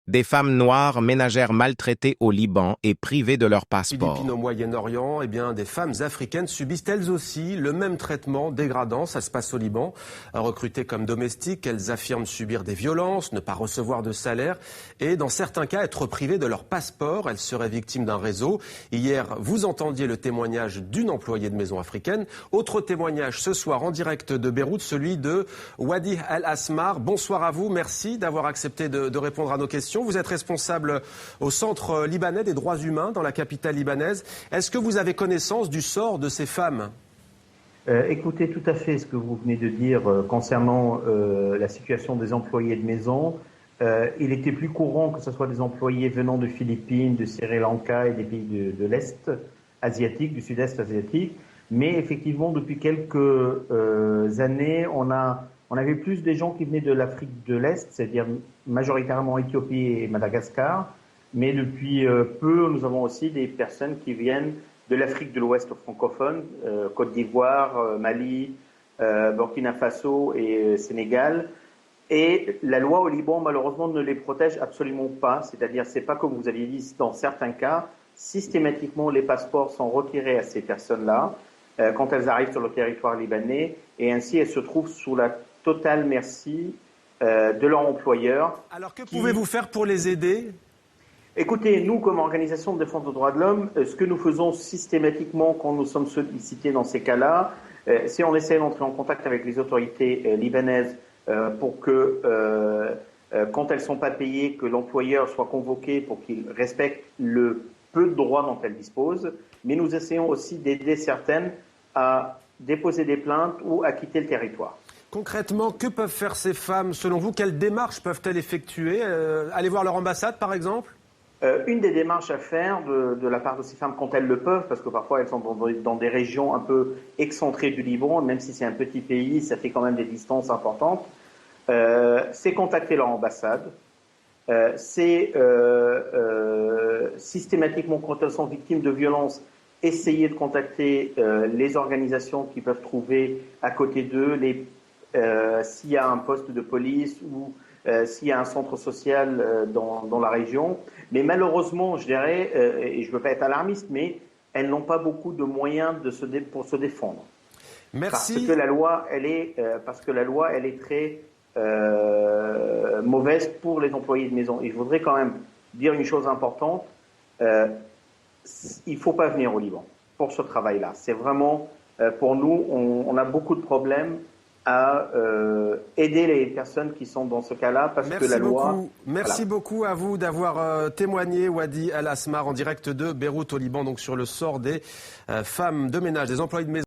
Des femmes noires ménagères maltraitées au Liban et privées de leur passeport. Philippines au Moyen-Orient, des femmes africaines subissent elles aussi le même traitement dégradant. Ça se passe au Liban. Recrutées comme domestiques, elles affirment subir des violences, ne pas recevoir de salaire et dans certains cas être privées de leur passeport. Elles seraient victimes d'un réseau. Hier, vous entendiez le témoignage d'une employée de maison africaine. Autre témoignage ce soir en direct de Beyrouth, celui de Wadi El Asmar. Bonsoir à vous. Merci d'avoir accepté de répondre à nos questions. Vous êtes responsable au Centre libanais des droits humains dans la capitale libanaise. Est-ce que vous avez connaissance du sort de ces femmes ? Écoutez, tout à fait ce que vous venez de dire concernant la situation des employés de maison. Il était plus courant que ce soit des employés venant de Philippines, de Sri Lanka et des pays de l'Est asiatique, du Sud-Est asiatique. Mais effectivement, depuis quelques années, on avait plus des gens qui venaient de l'Afrique de l'Est, c'est-à-dire majoritairement Éthiopie et Madagascar. Mais depuis peu, nous avons aussi des personnes qui viennent de l'Afrique de l'Ouest francophone, Côte d'Ivoire, Mali, Burkina Faso et Sénégal. Et la loi au Liban, malheureusement, ne les protège absolument pas. C'est-à-dire, c'est pas comme vous aviez dit, dans certains cas, systématiquement, les passeports sont retirés à ces personnes-là quand elles arrivent sur le territoire libanais. Et ainsi, elles se trouvent sous la totale merci de leur employeur. Alors, que pouvez-vous faire pour les aider ? Écoutez, nous, comme organisation de défense des droits de l'homme, ce que nous faisons systématiquement quand nous sommes sollicités dans ces cas-là, c'est on essaie d'entrer en contact avec les autorités libanaises pour que, quand elles ne sont pas payées, que l'employeur soit convoqué pour qu'il respecte le peu de droits dont elles disposent. Mais nous essayons aussi d'aider certaines à déposer des plaintes ou à quitter le territoire. Concrètement, que peuvent faire ces femmes selon vous ? Quelles démarches peuvent-elles effectuer ? Aller voir leur ambassade, par exemple ? Une des démarches à faire de la part de ces femmes, quand elles le peuvent, parce que parfois elles sont dans des régions un peu excentrées du Liban, même si c'est un petit pays, ça fait quand même des distances importantes, c'est contacter leur ambassade, c'est systématiquement, quand elles sont victimes de violences, essayer de contacter les organisations qui peuvent trouver à côté d'eux, s'il y a un poste de police ou s'il y a un centre social dans la région. Mais malheureusement, je dirais, et je ne veux pas être alarmiste, mais elles n'ont pas beaucoup de moyens pour se défendre. Merci. Parce que la loi, elle est très mauvaise pour les employés de maison. Et je voudrais quand même dire une chose importante. Il ne faut pas venir au Liban pour ce travail-là. C'est vraiment, pour nous, on a beaucoup de problèmes à aider les personnes qui sont dans ce cas-là parce que la loi... Merci beaucoup à vous d'avoir témoigné, Wadi El Asmar, en direct de Beyrouth au Liban, donc sur le sort des femmes de ménage, des employés de maison.